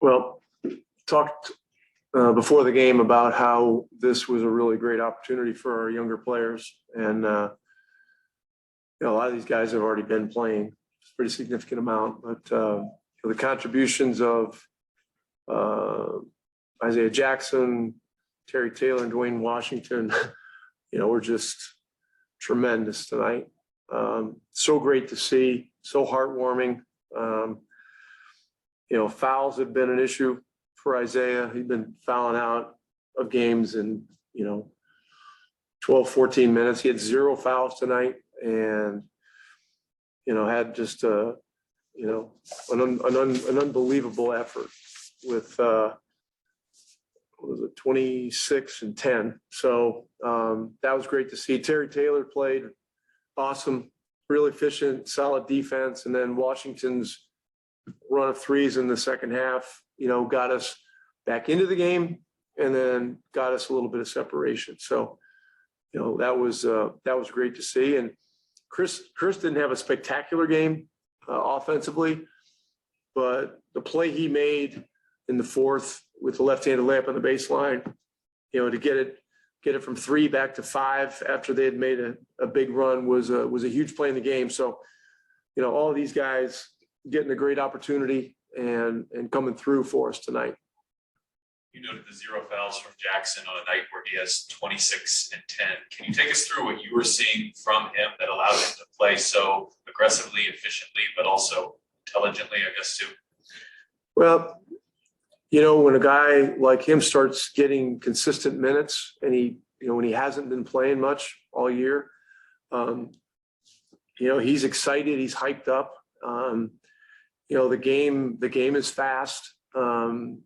Well, talked before the game about how this was a really great opportunity for our younger players. And, a lot of these guys have already been playing a pretty significant amount, but the contributions of Isaiah Jackson, Terry Taylor, and Dwayne Washington, were just tremendous tonight. So great to see, so heartwarming. Fouls have been an issue for Isaiah. He'd been fouling out of games in, 12, 14 minutes. He had 0 fouls tonight and, had just, an unbelievable effort with, 26 and 10. So that was great to see. Terry Taylor played awesome, real efficient, solid defense. And then Washington's run of threes in the second half, got us back into the game and then got us a little bit of separation. So, that was great to see. And Chris didn't have a spectacular game offensively, but the play he made in the fourth with the left-handed layup on the baseline, to get it from 3 back to 5 after they had made a big run was a huge play in the game. So, all of these guys getting a great opportunity and coming through for us tonight. You noted the 0 fouls from Jackson on a night where he has 26 and 10. Can you take us through what you were seeing from him that allowed him to play so aggressively, efficiently, but also intelligently, I guess, too? Well, when a guy like him starts getting consistent minutes and when he hasn't been playing much all year, he's excited, he's hyped up. The game is fast. And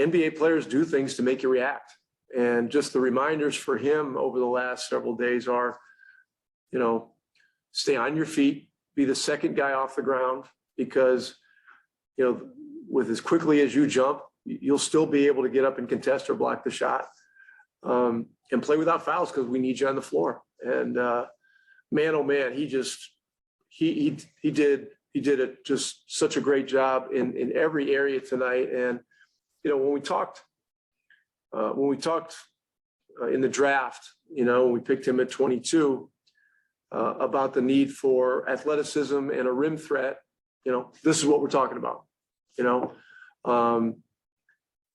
NBA players do things to make you react. And just the reminders for him over the last several days are, stay on your feet, be the second guy off the ground, because, with as quickly as you jump, you'll still be able to get up and contest or block the shot, and play without fouls because we need you on the floor. And man, oh man, he did it just such a great job in every area tonight. And when we talked in the draft, we picked him at 22 about the need for athleticism and a rim threat. This is what we're talking about.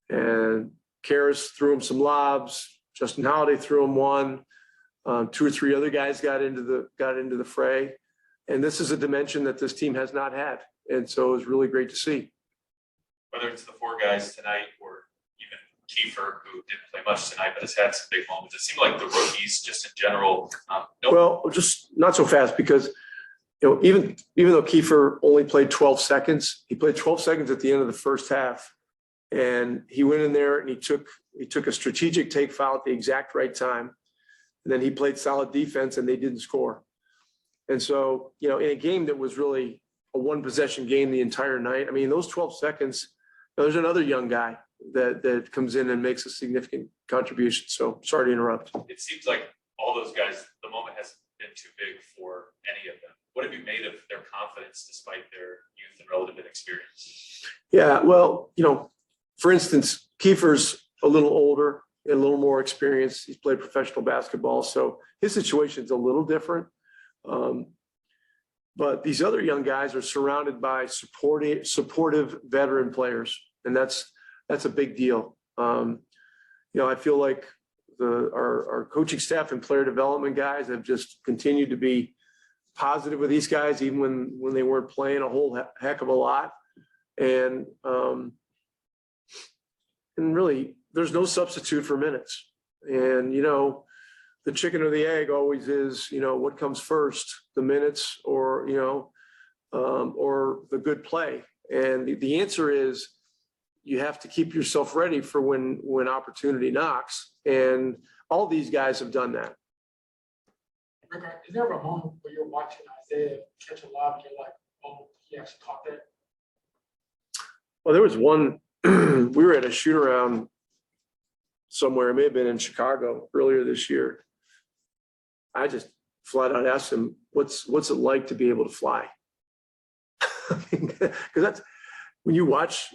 And Karras threw him some lobs. Justin Holiday threw him one. 2 or 3 other guys got into the fray. And this is a dimension that this team has not had. And so it was really great to see. Whether it's the 4 guys tonight or even Kiefer, who didn't play much tonight, but has had some big moments, it seemed like the rookies just in general. Well, just not so fast because, even though Kiefer only played 12 seconds, he played 12 seconds at the end of the first half. And he went in there and he took a strategic take foul at the exact right time. And then he played solid defense and they didn't score. And so, in a game that was really a 1-possession game the entire night, I mean, those 12 seconds, there's another young guy that comes in and makes a significant contribution. So sorry to interrupt. It seems like all those guys, the moment hasn't been too big for any of them. What have you made of their confidence despite their youth and relative inexperience? Yeah, well, for instance, Kiefer's a little older and a little more experienced. He's played professional basketball, so his situation's a little different. But these other young guys are surrounded by supportive veteran players, and that's a big deal. I feel like our coaching staff and player development guys have just continued to be positive with these guys, even when they weren't playing a whole heck of a lot. And really, there's no substitute for minutes. And the chicken or the egg always is, what comes first, the minutes or the good play. And the answer is you have to keep yourself ready for when opportunity knocks. And all these guys have done that. Rick, is there a moment where you're watching Isaiah catch a lob and you're like, oh, he actually caught that? Well, there was one, we were at a shoot around somewhere, it may have been in Chicago earlier this year. I just flat out asked him, what's it like to be able to fly? Because when you watch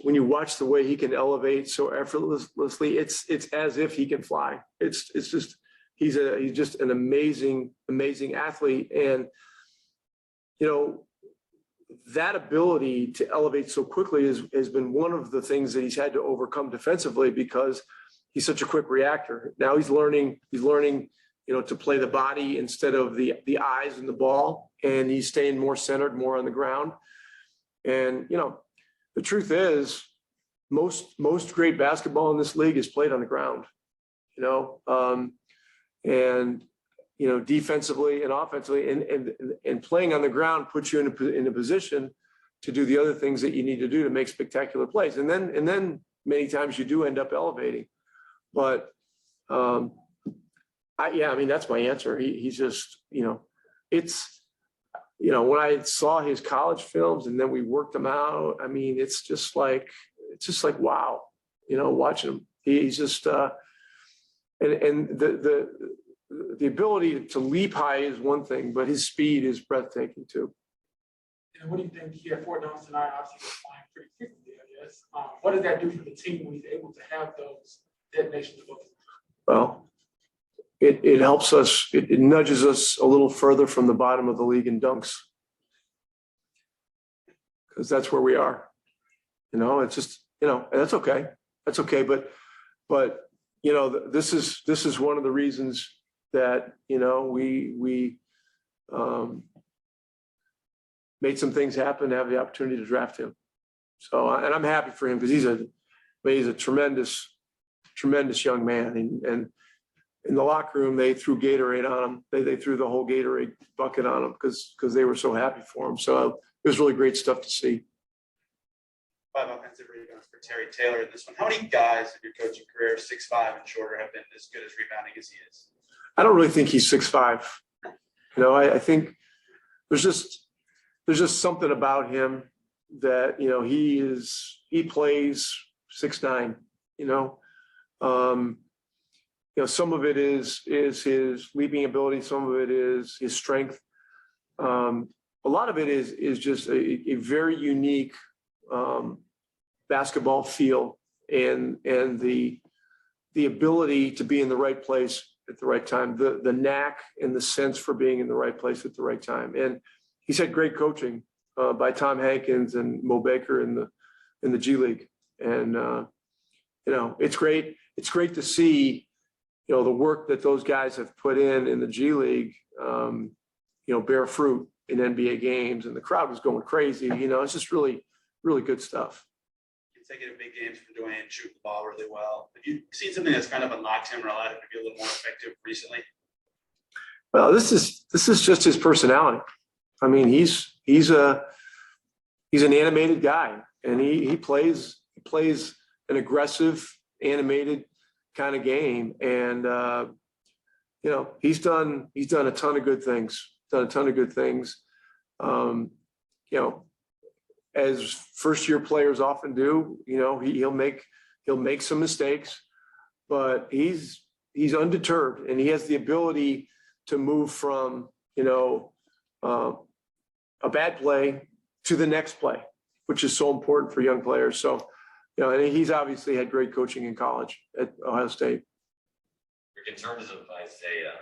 the way he can elevate so effortlessly, it's as if he can fly. It's just he's just an amazing athlete, and that ability to elevate so quickly has been one of the things that he's had to overcome defensively because he's such a quick reactor. Now he's learning, to play the body instead of the eyes and the ball, and he's staying more centered, more on the ground. And, the truth is most great basketball in this league is played on the ground, and defensively and offensively, and playing on the ground puts you in a position to do the other things that you need to do to make spectacular plays. And then many times you do end up elevating. But that's my answer. He's just, it's, when I saw his college films and then we worked them out, it's just like, wow, watching him. He's just, and the ability to leap high is one thing, but his speed is breathtaking too. And what do you think? He had 4 dunks tonight. Obviously, he was flying pretty quickly, I guess. What does that do for the team when he's able to have those detonations? Well, it helps us. It nudges us a little further from the bottom of the league in dunks, because that's where we are. It's just, and that's okay. That's okay. But this is one of the reasons that we made some things happen to have the opportunity to draft him. So, and I'm happy for him because he's a tremendous young man. And in the locker room, they threw Gatorade on him. They threw the whole Gatorade bucket on him because they were so happy for him. So it was really great stuff to see. 5 offensive rebounds for Terry Taylor in this one. How many guys in your coaching career, 6'5" and shorter, have been as good as rebounding as he is? I don't really think he's 6'5". I think there's just something about him that he plays 6'9". Some of it is his leaping ability. Some of it is his strength. A lot of it is just a very unique basketball feel and the ability to be in the right place at the right time, the knack and the sense for being in the right place at the right time. And he's had great coaching by Tom Hankins and Mo Baker in the G League. And it's great. It's great to see the work that those guys have put in the G League, bear fruit in NBA games, and the crowd was going crazy. It's just really, really good stuff. He's taking big games for Dwayne, shooting the ball really well. Have you seen something that's kind of unlocked him or allowed him to be a little more effective recently? Well, this is just his personality. He's an animated guy, and he plays an aggressive, animated kind of game. And he's done a ton of good things. As first-year players often do, he'll make some mistakes, but he's undeterred, and he has the ability to move from a bad play to the next play, which is so important for young players. So, and he's obviously had great coaching in college at Ohio State. In terms of Isaiah,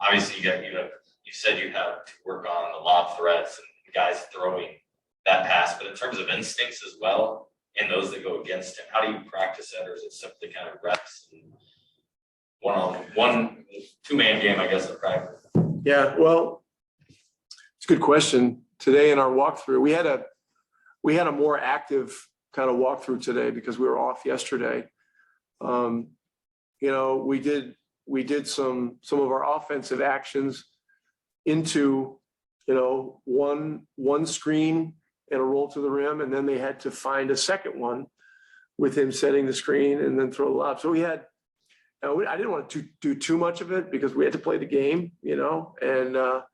obviously you said you have to work on the lob threats and guys throwing that pass, but in terms of instincts as well, and those that go against him, how do you practice that, or is it simply kind of reps and one two-man game, I guess, at practice? Yeah, well, it's a good question. Today in our walkthrough, we had a more active kind of walkthrough today because we were off yesterday. We did some of our offensive actions into one screen and a roll to the rim, and then they had to find a second one with him setting the screen and then throw the lob. So I didn't want to do too much of it because we had to play the game, but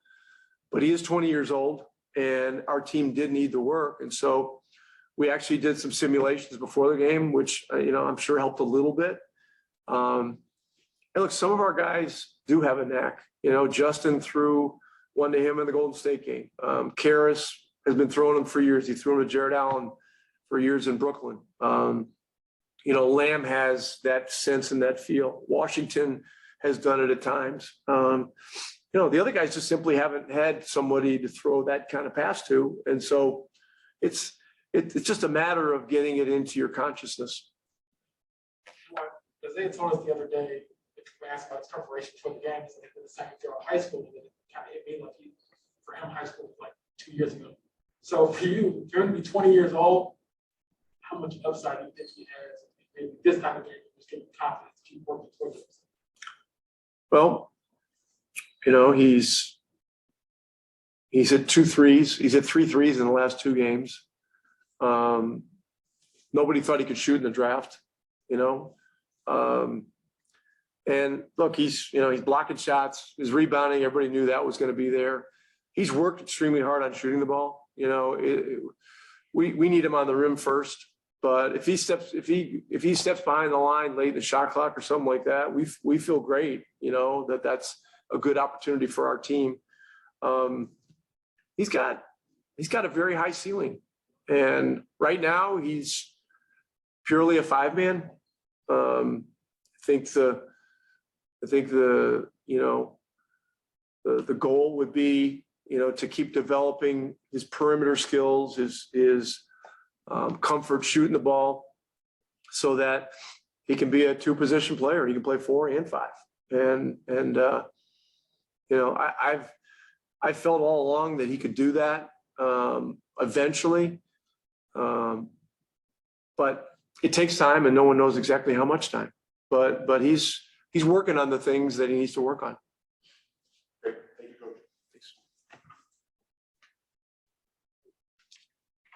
he is 20 years old and our team did need the work. And so we actually did some simulations before the game, which, I'm sure helped a little bit. And look, some of our guys do have a knack. Justin threw one to him in the Golden State game. Karras has been throwing them for years. He threw them to Jared Allen for years in Brooklyn. Lamb has that sense and that feel. Washington has done it at times. The other guys just simply haven't had somebody to throw that kind of pass to. And so it's just a matter of getting it into your consciousness. Because they told us the other day, if we asked about his preparation for the game, it's the same throughout high school, and it kind of hit me like for him, high school was like 2 years ago. So for you, if you're going to be 20 years old, how much upside do you think he has? Maybe this kind of game just give him confidence to keep working towards it. Well, he's hit 2 threes. He's hit 3 threes in the last 2 games. Nobody thought he could shoot in the draft, and look, he's blocking shots, his rebounding. Everybody knew that was going to be there. He's worked extremely hard on shooting the ball. We need him on the rim first, but if he steps behind the line late in the shot clock or something like that, we feel great. That's a good opportunity for our team. He's got a very high ceiling, and right now he's purely a 5-man. I think the goal would be, to keep developing his perimeter skills, his comfort shooting the ball, so that he can be a 2-position player. He can play 4 and 5. I felt all along that he could do that eventually, but it takes time, and no one knows exactly how much time. But he's working on the things that he needs to work on.